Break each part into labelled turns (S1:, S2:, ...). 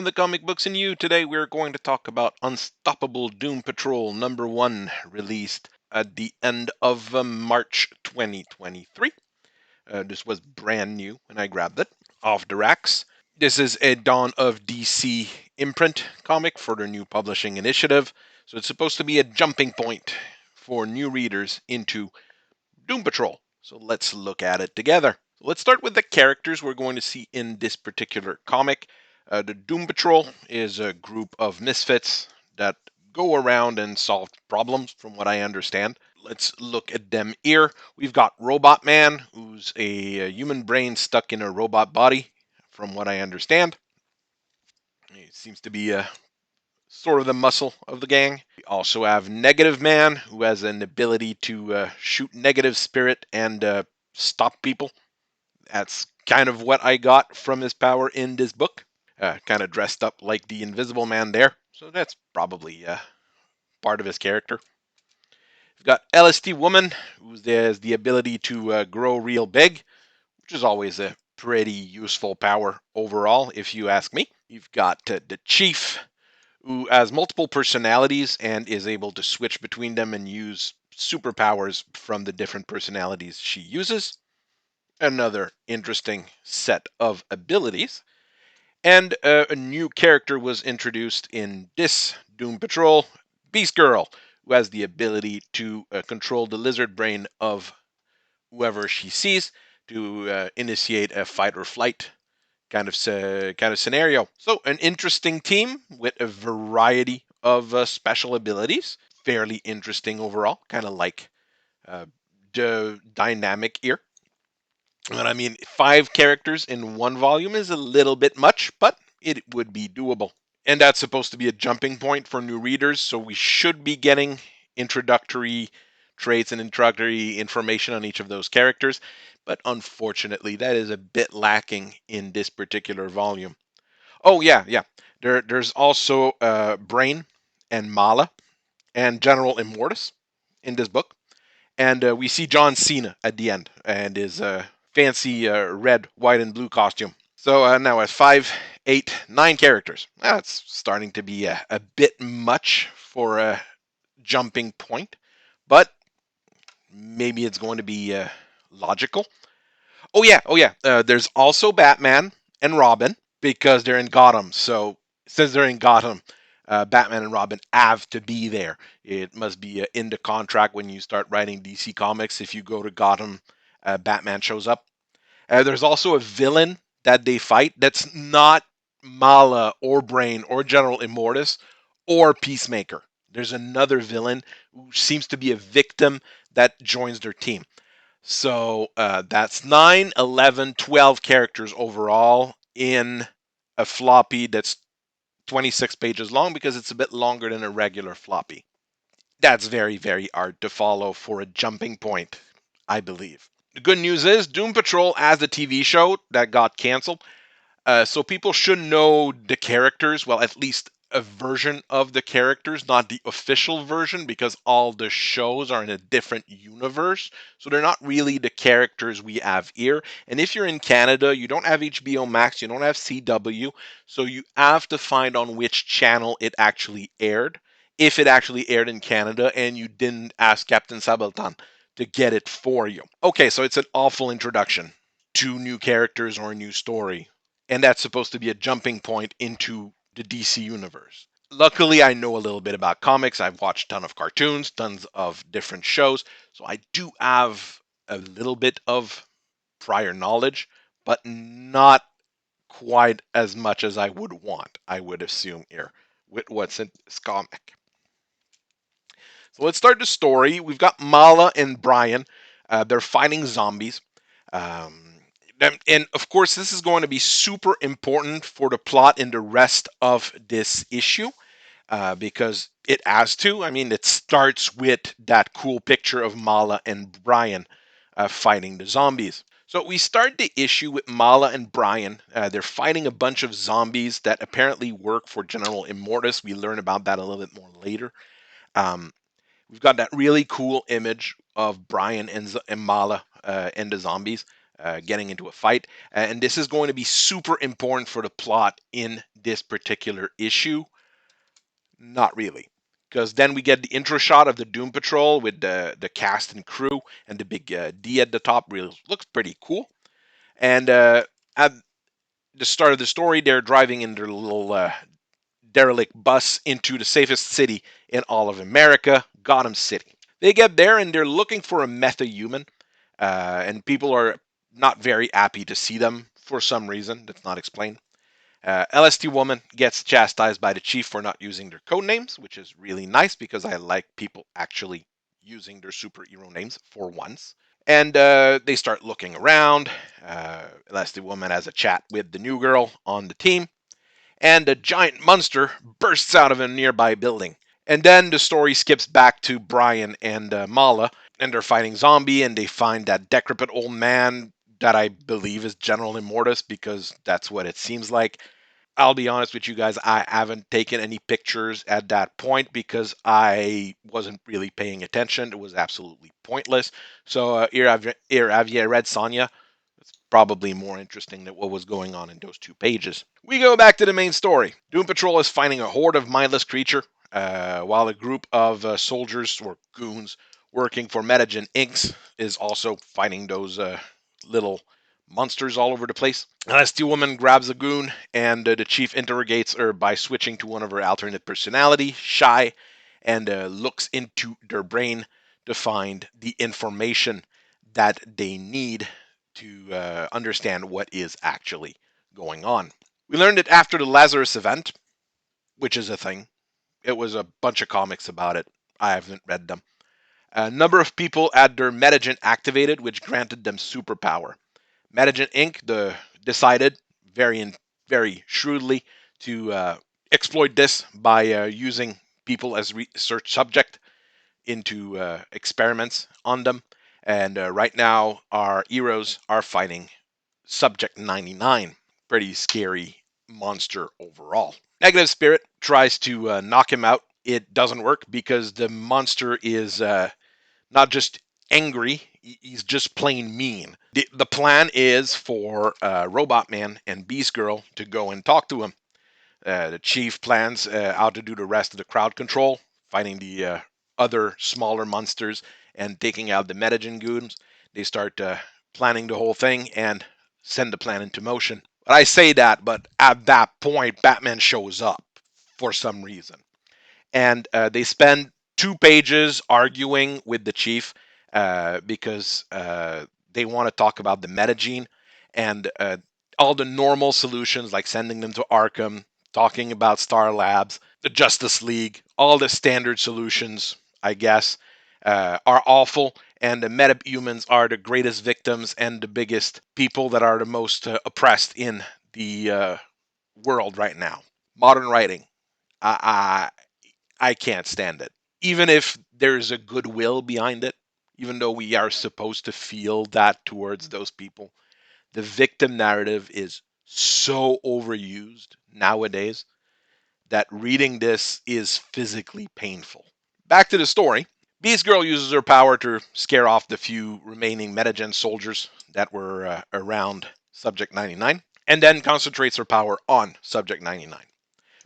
S1: from the Comic Books and You. Today we're going to talk about Unstoppable Doom Patrol number 1, released at the end of March 2023. This was brand new when I grabbed it off the racks. This is a Dawn of DC imprint comic for their new publishing initiative, so it's supposed to be a jumping point for new readers into Doom Patrol. So let's look at it together. So let's start with the characters we're going to see in this particular comic. The Doom Patrol is a group of misfits that go around and solve problems, from what I understand. Let's look at them here. We've got Robotman, who's a human brain stuck in a robot body, from what I understand. He seems to be sort of the muscle of the gang. We also have Negative Man, who has an ability to shoot negative spirit and stop people. That's kind of what I got from his power in this book. Kind of dressed up like the Invisible Man there, so that's probably part of his character. We've got Elasti-Woman, who has the ability to grow real big, which is always a pretty useful power overall, if you ask me. You've got the Chief, who has multiple personalities and is able to switch between them and use superpowers from the different personalities she uses. Another interesting set of abilities. And a new character was introduced in this Doom Patrol, Beast Girl, who has the ability to control the lizard brain of whoever she sees to initiate a fight or flight kind of scenario. So an interesting team with a variety of special abilities. Fairly interesting overall, kind of like the dynamic here. And I mean, 5 characters in one volume is a little bit much, but it would be doable. And that's supposed to be a jumping point for new readers, so we should be getting introductory traits and introductory information on each of those characters. But unfortunately, that is a bit lacking in this particular volume. Oh, yeah. There's also Brain and Mallah and General Immortus in this book. And we see John Cena at the end and his fancy red, white, and blue costume. So now at 5, 8, 9 characters. That's starting to be a bit much for a jumping point, but maybe it's going to be logical. Oh yeah. There's also Batman and Robin because they're in Gotham. So since they're in Gotham, Batman and Robin have to be there. It must be in the contract when you start writing DC Comics. If you go to Gotham, Batman shows up. There's also a villain that they fight that's not Mallah or Brain or General Immortus or Peacemaker. There's another villain who seems to be a victim that joins their team. So that's 9, 11, 12 characters overall in a floppy that's 26 pages long because it's a bit longer than a regular floppy. That's very, very hard to follow for a jumping point, I believe. The good news is Doom Patrol as a TV show that got canceled. So people should know the characters, well, at least a version of the characters, not the official version, because all the shows are in a different universe. So they're not really the characters we have here. And if you're in Canada, you don't have HBO Max, you don't have CW, so you have to find on which channel it actually aired. If it actually aired in Canada and you didn't ask Captain Sabeltan to get it for you. Okay, so it's an awful introduction to new characters or a new story. And that's supposed to be a jumping point into the DC universe. Luckily, I know a little bit about comics. I've watched a ton of cartoons, tons of different shows. So I do have a little bit of prior knowledge, but not quite as much as I would want, I would assume, here with what's in this comic. So let's start the story. We've got Mallah and Brian. They're fighting zombies. And of course, this is going to be super important for the plot in the rest of this issue because it has to. I mean, it starts with that cool picture of Mallah and Brian fighting the zombies. So we start the issue with Mallah and Brian. They're fighting a bunch of zombies that apparently work for General Immortus. We learn about that a little bit more later. Um, We've got that really cool image of Brian and Mallah and the zombies. getting into a fight. And this is going to be super important for the plot in this particular issue. Not really. Because then we get the intro shot of the Doom Patrol with the cast and crew and the big D at the top. Really looks pretty cool. And at the start of the story, they're driving in their little derelict bus into the safest city in all of America, Gotham City. They get there and they're looking for a metahuman, and people are not very happy to see them for some reason that's not explained. Elasti-Woman gets chastised by the chief for not using their code names, which is really nice because I like people actually using their superhero names for once. And they start looking around. Elasti-Woman has a chat with the new girl on the team, and a giant monster bursts out of a nearby building. And then the story skips back to Brian and Mallah, and they're fighting zombie, and they find that decrepit old man that I believe is General Immortus because that's what it seems like. I'll be honest with you guys, I haven't taken any pictures at that point because I wasn't really paying attention. It was absolutely pointless. So here have you read Sonya. It's probably more interesting than what was going on in those 2 pages. We go back to the main story. Doom Patrol is fighting a horde of mindless creature, while a group of soldiers or goons working for Metagen Inc. is also fighting those little monsters all over the place. Elasti-Woman grabs a goon, and the chief interrogates her by switching to one of her alternate personality, Shy, and looks into their brain to find the information that they need to understand what is actually going on. We learned that after the Lazarus event, which is a thing, it was a bunch of comics about it. I haven't read them. A number of people had their metagen activated, which granted them superpower. Metagen Inc. Decided very shrewdly to exploit this by using people as research subject into experiments on them. And right now, our heroes are fighting Subject 99. Pretty scary monster overall. Negative Spirit tries to knock him out. It doesn't work because the monster is not just angry, he's just plain mean. The plan is for Robotman and Beast Girl to go and talk to him. The chief plans how to do the rest of the crowd control, fighting the other smaller monsters and taking out the Metagen goons. They start planning the whole thing and send the plan into motion. But I say that, but at that point, Batman shows up for some reason. And they spend 2 pages arguing with the chief because they want to talk about the metagene and all the normal solutions like sending them to Arkham, talking about Star Labs, the Justice League, all the standard solutions, I guess, are awful. And the metahumans are the greatest victims and the biggest people that are the most oppressed in the world right now. Modern writing. I, I can't stand it. Even if there's a goodwill behind it, even though we are supposed to feel that towards those people, the victim narrative is so overused nowadays that reading this is physically painful. Back to the story. Beast Girl uses her power to scare off the few remaining Metagen soldiers that were around Subject 99, and then concentrates her power on Subject 99.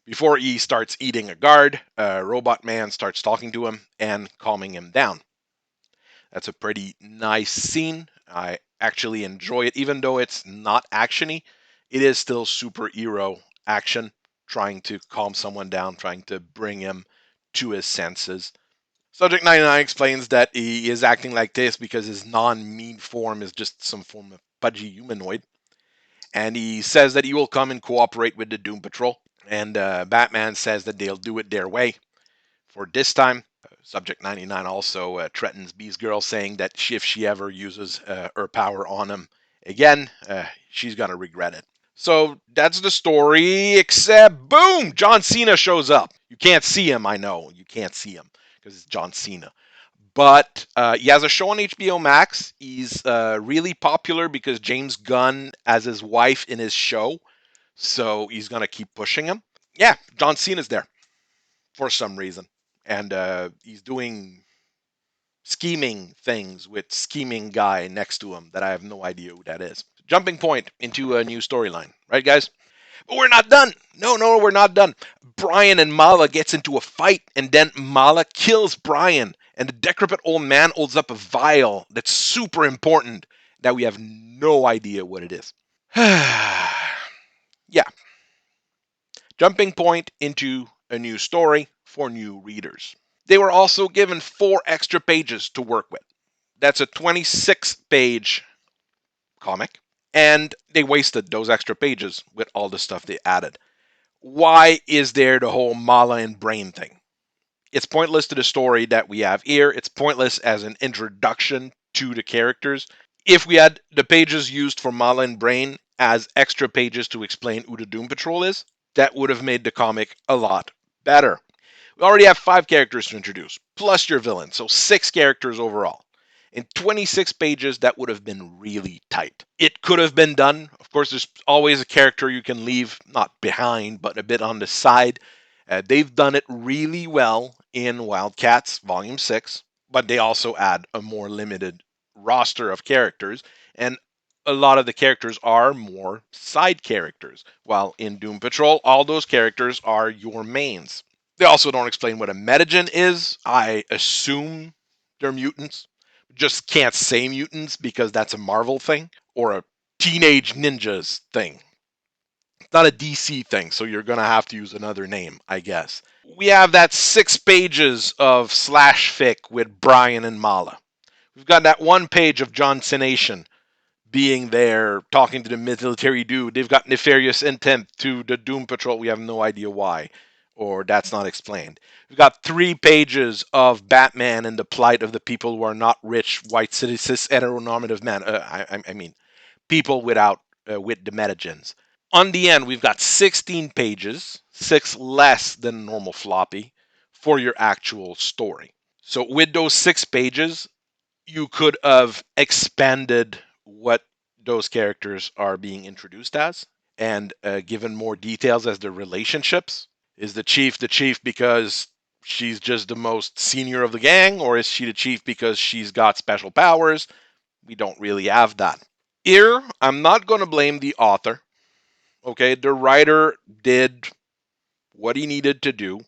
S1: Before he starts eating a guard, Robotman starts talking to him and calming him down. That's a pretty nice scene. I actually enjoy it, even though it's not actiony. It is still superhero action, trying to calm someone down, trying to bring him to his senses. Subject 99 explains that he is acting like this because his non-mean form is just some form of pudgy humanoid. And he says that he will come and cooperate with the Doom Patrol. And Batman says that they'll do it their way for this time. Subject 99 also threatens Beast Girl, saying that if she ever uses her power on him again, she's going to regret it. So that's the story, except boom, John Cena shows up. You can't see him, I know. You can't see him because it's John Cena. But he has a show on HBO Max. He's really popular because James Gunn has his wife in his show. So he's going to keep pushing him. Yeah, John Cena's there for some reason. And he's doing scheming things with scheming guy next to him that I have no idea who that is. Jumping point into a new storyline, right, guys? But we're not done. No, we're not done. Brian and Mallah gets into a fight, and then Mallah kills Brian, and the decrepit old man holds up a vial that's super important that we have no idea what it is. Yeah. Jumping point into a new story for new readers. They were also given 4 extra pages to work with. That's a 26-page comic, and they wasted those extra pages with all the stuff they added. Why is there the whole Mallah and Brain thing? It's pointless to the story that we have here. It's pointless as an introduction to the characters. If we had the pages used for Mallah and Brain as extra pages to explain who the Doom Patrol is, that would have made the comic a lot better. We already have 5 characters to introduce, plus your villain, so 6 characters overall. In 26 pages, that would have been really tight. It could have been done. Of course, there's always a character you can leave, not behind, but a bit on the side. They've done it really well in Wildcats Volume 6, but they also add a more limited roster of characters, and a lot of the characters are more side characters, while in Doom Patrol, all those characters are your mains. They also don't explain what a metagen is. I assume they're mutants. Just can't say mutants because that's a Marvel thing or a Teenage Ninjas thing. It's not a DC thing, so you're going to have to use another name, I guess. We have that 6 pages of slash fic with Brian and Mallah. We've got that 1 page of John Sination being there, talking to the military dude. They've got nefarious intent to the Doom Patrol. We have no idea why, or that's not explained. We've got 3 pages of Batman and the plight of the people who are not rich, white, cis, heteronormative men. I mean, people without with the metagens. On the end, we've got 16 pages, 6 less than normal floppy, for your actual story. So with those 6 pages, you could have expanded what those characters are being introduced as and given more details as the relationships. Is the chief because she's just the most senior of the gang, or is she the chief because she's got special powers? We don't really have that. Here, I'm not going to blame the author. Okay, the writer did what he needed to do.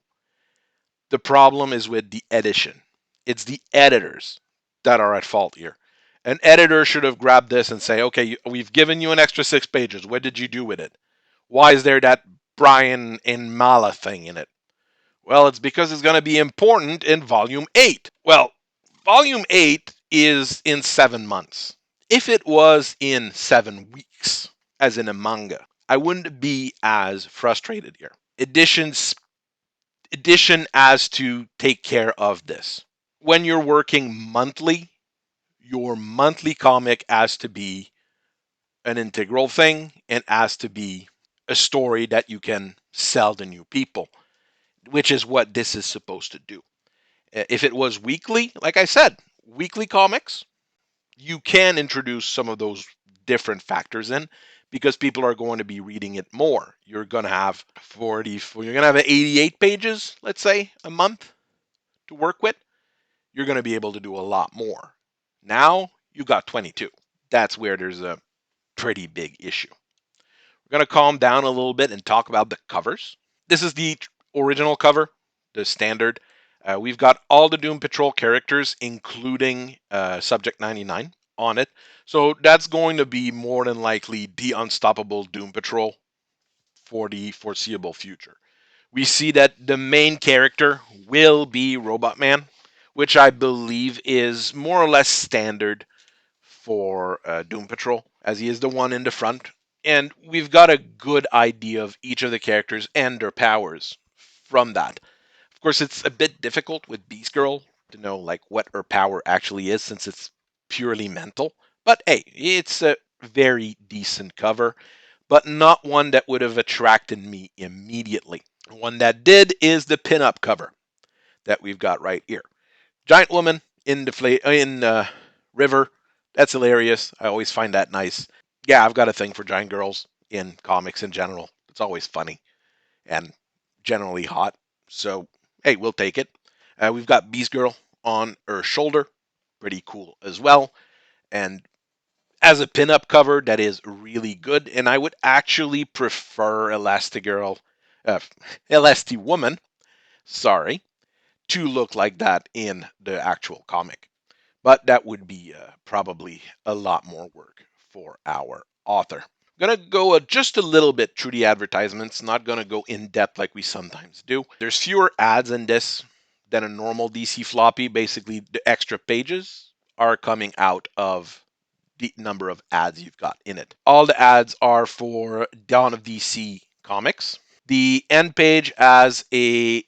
S1: The problem is with the edition. It's the editors that are at fault here. An editor should have grabbed this and say, okay, we've given you an extra 6 pages. What did you do with it? Why is there that Brian and Mallah thing in it? Well, it's because it's going to be important in Volume 8. Well, Volume 8 is in 7 months. If it was in 7 weeks, as in a manga, I wouldn't be as frustrated here. Edition has to take care of this. When you're working monthly, your monthly comic has to be an integral thing and has to be a story that you can sell to new people, which is what this is supposed to do. If it was weekly, like I said, weekly comics, you can introduce some of those different factors in because people are going to be reading it more. You're going to have 40, you're going to have 88 pages, let's say, a month to work with. You're going to be able to do a lot more. Now you got 22. That's where there's a pretty big issue. We're going to calm down a little bit and talk about the covers. This is the original cover, the standard. We've got all the Doom Patrol characters, including Subject 99, on it. So that's going to be more than likely the unstoppable Doom Patrol for the foreseeable future. We see that the main character will be Robotman, which I believe is more or less standard for Doom Patrol, as he is the one in the front. And we've got a good idea of each of the characters and their powers from that. Of course, it's a bit difficult with Beast Girl to know like what her power actually is since it's purely mental. But hey, it's a very decent cover, but not one that would have attracted me immediately. One that did is the pinup cover that we've got right here. Giant woman in the river. That's hilarious. I always find that nice. Yeah, I've got a thing for giant girls in comics in general. It's always funny and generally hot. So, hey, we'll take it. We've got Beast Girl on her shoulder. pretty cool as well. And as a pinup cover, that is really good. And I would actually prefer Elastigirl, uh, Elasti-Woman, sorry, to look like that in the actual comic. But that would be probably a lot more work for our author. I'm going to go just a little bit through the advertisements, not going to go in depth like we sometimes do. There's fewer ads in this than a normal DC floppy. Basically, the extra pages are coming out of the number of ads you've got in it. All the ads are for Dawn of DC Comics. The end page has a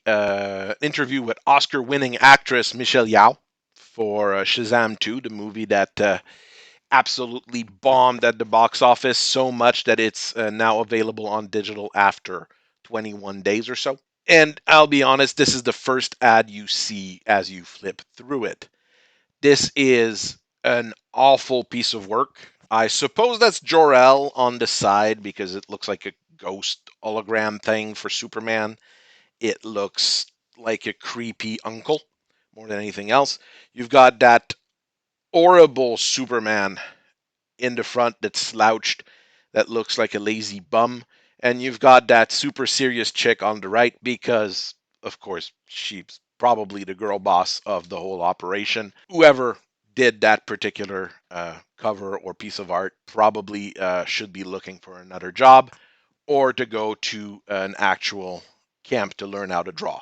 S1: interview with Oscar-winning actress Michelle Yeoh for Shazam 2, the movie that absolutely bombed at the box office so much that it's now available on digital after 21 days or so. And I'll be honest, this is the first ad you see as you flip through it. This is an awful piece of work. I suppose that's Jor-El on the side because it looks like a ghost hologram thing for Superman. It looks like a creepy uncle more than anything else. You've got that horrible Superman in the front that's slouched, that looks like a lazy bum. And you've got that super serious chick on the right because, of course, she's probably the girl boss of the whole operation. Whoever did that particular cover or piece of art probably should be looking for another job or to go to an actual camp to learn how to draw.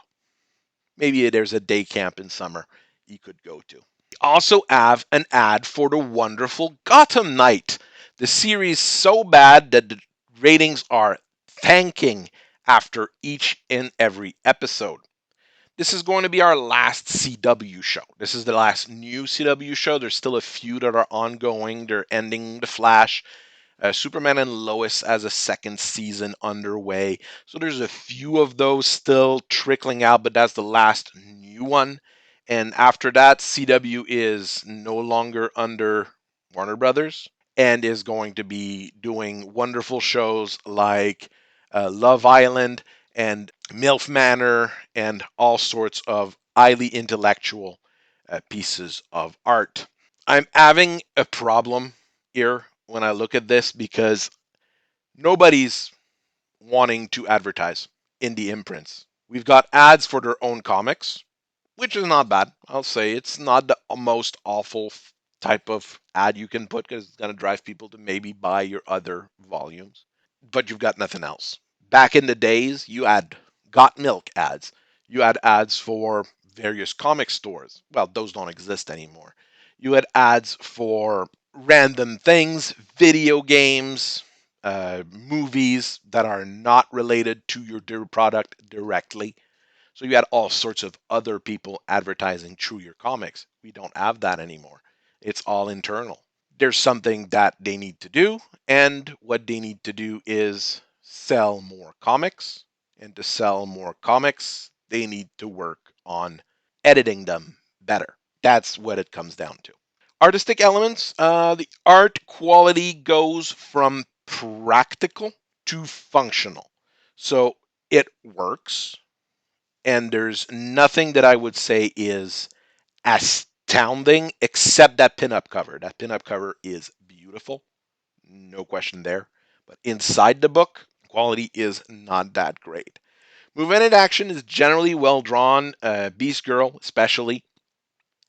S1: Maybe there's a day camp in summer you could go to. Also have an ad for the wonderful Gotham Knight. The series so bad that the ratings are tanking after each and every episode. This is going to be our last CW show. This is the last new CW show. There's still a few that are ongoing. They're ending The Flash. Superman and Lois as a second season underway. So there's a few of those still trickling out, but that's the last new one. And after that, CW is no longer under Warner Brothers and is going to be doing wonderful shows like Love Island and MILF Manor and all sorts of highly intellectual pieces of art. I'm having a problem here when I look at this because nobody's wanting to advertise in the imprints. We've got ads for their own comics, which is not bad. I'll say it's not the most awful type of ad you can put because it's going to drive people to maybe buy your other volumes. But you've got nothing else. Back in the days, you had Got Milk ads. You had ads for various comic stores. Well, those don't exist anymore. You had ads for random things, video games, movies that are not related to your product directly. So you had all sorts of other people advertising through your comics. We don't have that anymore. It's all internal. There's something that they need to do, and what they need to do is sell more comics. And to sell more comics, they need to work on editing them better. That's what it comes down to. Artistic elements, the art quality goes from practical to functional. So it works, and there's nothing that I would say is astounding except that pinup cover. That pinup cover is beautiful, no question there. But inside the book, quality is not that great. Movement and action is generally well drawn. Beast Girl, especially,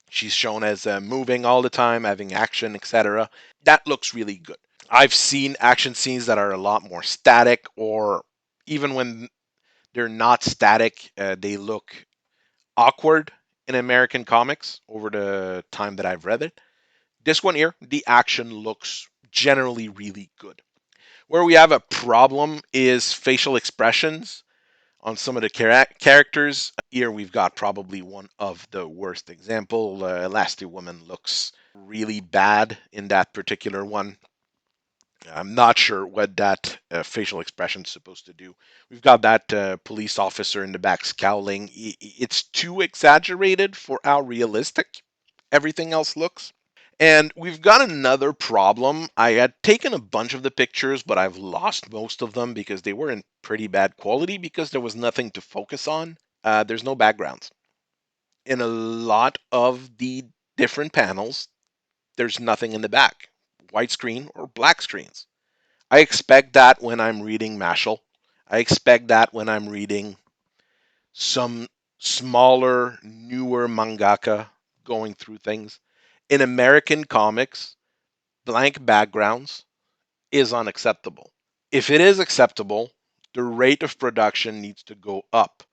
S1: she's shown as moving all the time, having action, etc. That looks really good. I've seen action scenes that are a lot more static, or even when they're not static, they look awkward in American comics over the time that I've read it. This one here, the action looks generally really good. Where we have a problem is facial expressions on some of the characters. Here we've got probably one of the worst example. Elasti-Woman looks really bad in that particular one. I'm not sure what that facial expression is supposed to do. We've got that police officer in the back scowling. It's too exaggerated for how realistic everything else looks. And we've got another problem. I had taken a bunch of the pictures, but I've lost most of them because they were in pretty bad quality because there was nothing to focus on. There's no backgrounds. In a lot of the different panels, there's nothing in the back, white screen or black screens. I expect that when I'm reading Mashal. I expect that when I'm reading some smaller, newer mangaka going through things. In American comics, blank backgrounds is unacceptable. If it is acceptable, the rate of production needs to go up.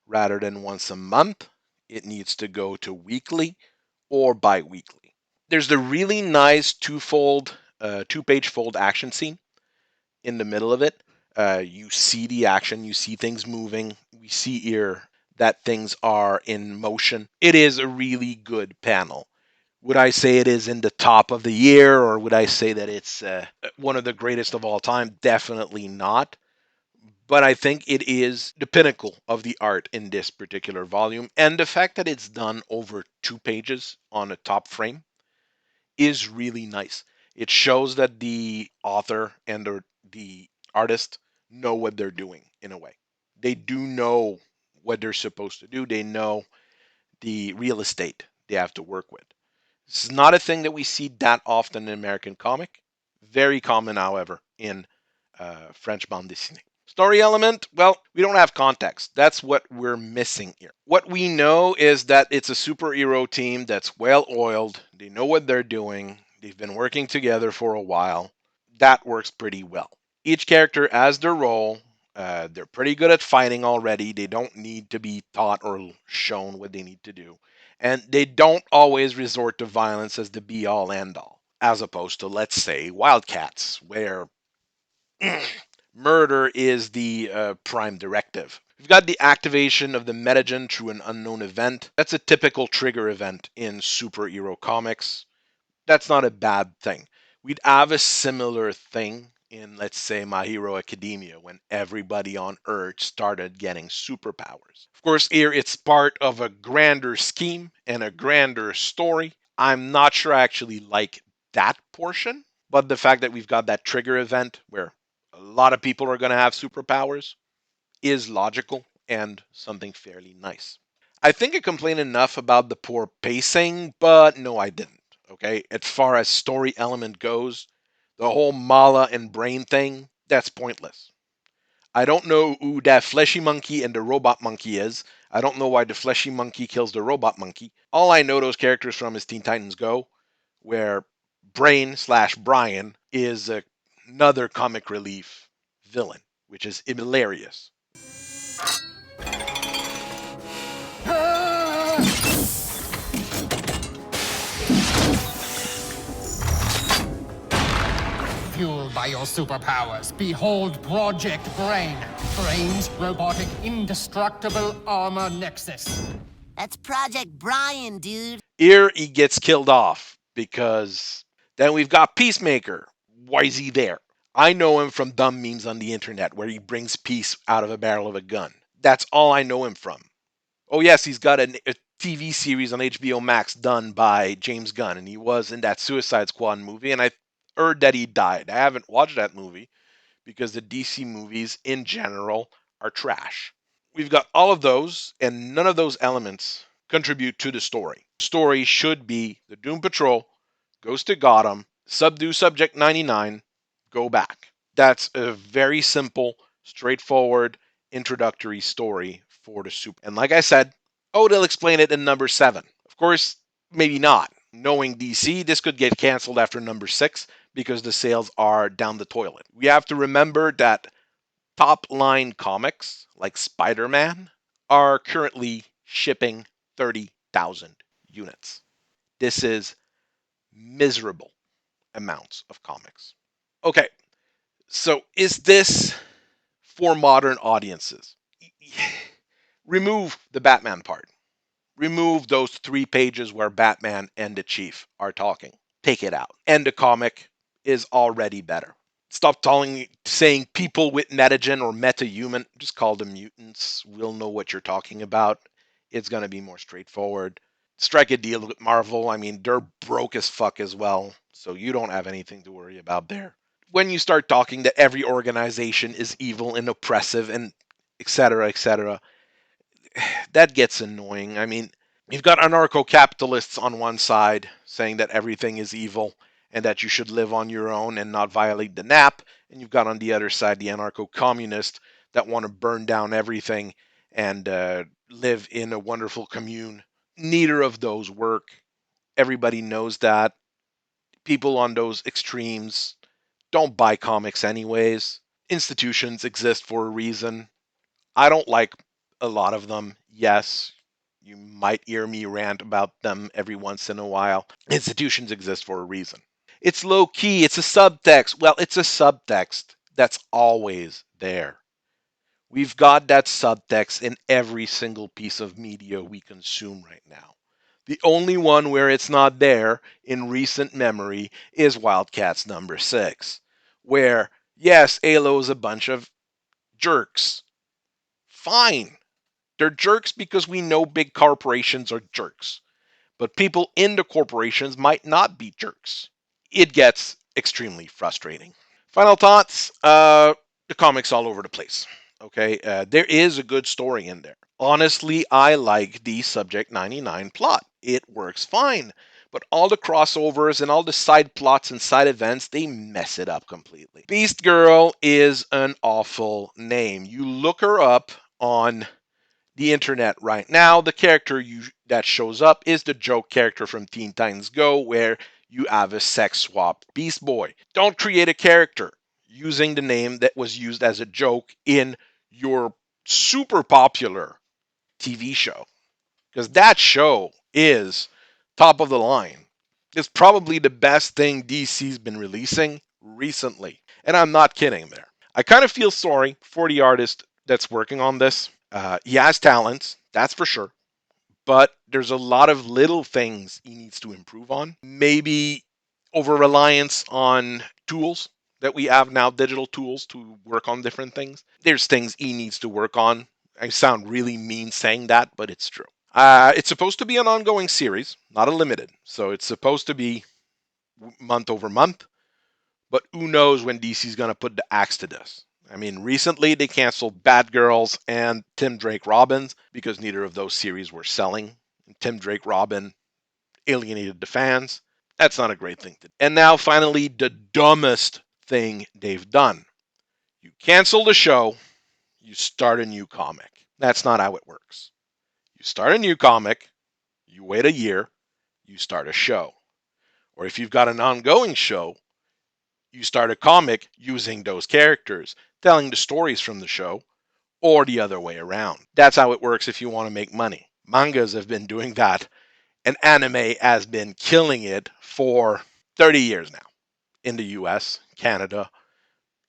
S1: Rather than once a month, it needs to go to weekly or bi-weekly. There's the really nice two-page fold action scene in the middle of it. You see the action, you see things moving, we see here that things are in motion. It is a really good panel. Would I say it is in the top of the year, or would I say that it's one of the greatest of all time? Definitely not. But I think it is the pinnacle of the art in this particular volume. And the fact that it's done over 2 pages on a top frame is really nice. It shows that the author and the artist know what they're doing in a way. They do know what they're supposed to do. They know the real estate they have to work with. This is not a thing that we see that often in American comic. Very common, however, in French bande dessinée. Story element, well, we don't have context. That's what we're missing here. What we know is that it's a superhero team that's well oiled. They know what they're doing. They've been working together for a while. That works pretty well. Each character has their role. They're pretty good at fighting already. They don't need to be taught or shown what they need to do. And they don't always resort to violence as the be all end all, as opposed to, let's say, Wildcats, where murder is the prime directive. We've got the activation of the metagen through an unknown event. That's a typical trigger event in superhero comics. That's not a bad thing. We'd have a similar thing in, let's say, My Hero Academia, when everybody on Earth started getting superpowers. Of course, here it's part of a grander scheme and a grander story. I'm not sure I actually like that portion, but the fact that we've got that trigger event where a lot of people are going to have superpowers is logical and something fairly nice. I think I complained enough about the poor pacing, but no, I didn't. Okay, as far as story element goes, the whole Mallah and Brain thing, that's pointless. I don't know who that fleshy monkey and the robot monkey is. I don't know why the fleshy monkey kills the robot monkey. All I know those characters from is Teen Titans Go, where Brain slash Brian is another comic relief villain, which is hilarious.
S2: Fueled by your superpowers, behold Project Brain. Brain's robotic, indestructible armor nexus.
S3: That's Project Brian, dude.
S1: Here he gets killed off because then we've got Peacemaker. Why is he there? I know him from dumb memes on the internet where he brings peace out of a barrel of a gun. That's all I know him from. Oh, yes, he's got a TV series on HBO Max done by James Gunn, and he was in that Suicide Squad movie, and I heard that he died. I haven't watched that movie because the DC movies in general are trash. We've got all of those, and none of those elements contribute to the story. The story should be the Doom Patrol goes to Gotham, subdue Subject 99, go back. That's a very simple, straightforward introductory story for the super. And like I said, oh, they'll explain it in number 7. Of course, maybe not. Knowing DC, this could get canceled after number 6 because the sales are down the toilet. We have to remember that top line comics like Spider-Man are currently shipping 30,000 units. This is miserable amounts of comics. Okay, so is this for modern audiences? Remove the Batman part. Remove those 3 pages where Batman and the Chief are talking. Take it out. And the comic is already better. Stop saying people with metagen or metahuman. Just call them mutants. We'll know what you're talking about. It's going to be more straightforward. Strike a deal with Marvel. I mean, they're broke as fuck as well. So you don't have anything to worry about there. When you start talking that every organization is evil and oppressive and etc., etc., that gets annoying. I mean, You've got anarcho-capitalists on one side saying that everything is evil and that you should live on your own and not violate the NAP. And you've got on the other side the anarcho-communists that want to burn down everything and live in a wonderful commune. Neither of those work. Everybody knows that. People on those extremes don't buy comics anyways. Institutions exist for a reason. I don't like a lot of them. Yes, you might hear me rant about them every once in a while. Institutions exist for a reason. It's low key, it's a subtext. Well, it's a subtext that's always there. We've got that subtext in every single piece of media we consume right now. The only one where it's not there in recent memory is Wildcats number 6, where, yes, Alo's a bunch of jerks. Fine. They're jerks because we know big corporations are jerks. But people in the corporations might not be jerks. It gets extremely frustrating. Final thoughts. The comics all over the place. Okay, there is a good story in there. Honestly, I like the Subject 99 plot. It works fine. But all the crossovers and all the side plots and side events, they mess it up completely. Beast Girl is an awful name. You look her up on the internet right now, the character that shows up is the joke character from Teen Titans Go, where you have a sex swap Beast Boy. Don't create a character using the name that was used as a joke in your super popular TV show, because that show is top of the line. It's probably the best thing DC's been releasing recently. And I'm not kidding there. I kind of feel sorry for the artist that's working on this. He has talents, that's for sure. But there's a lot of little things he needs to improve on. Maybe over reliance on tools that we have now, digital tools to work on different things. There's things he needs to work on. I sound really mean saying that, but it's true. It's supposed to be an ongoing series, not a limited. So it's supposed to be month over month. But who knows when DC's going to put the axe to this? I mean, recently they canceled Batgirls and Tim Drake Robins because neither of those series were selling. Tim Drake Robin alienated the fans. That's not a great thing to do. And now, finally, the dumbest thing they've done. You cancel the show, you start a new comic. That's not how it works. You start a new comic, you wait a year, you start a show. Or if you've got an ongoing show, you start a comic using those characters, telling the stories from the show, or the other way around. That's how it works if you want to make money. Mangas have been doing that, and anime has been killing it for 30 years now in the US, Canada.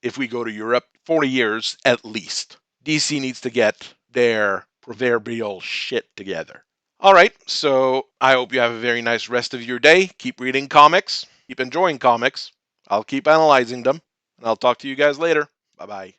S1: If we go to Europe, 40 years at least. DC needs to get their proverbial shit together. All right, so I hope you have a very nice rest of your day. Keep reading comics, keep enjoying comics. I'll keep analyzing them, and I'll talk to you guys later. Bye bye.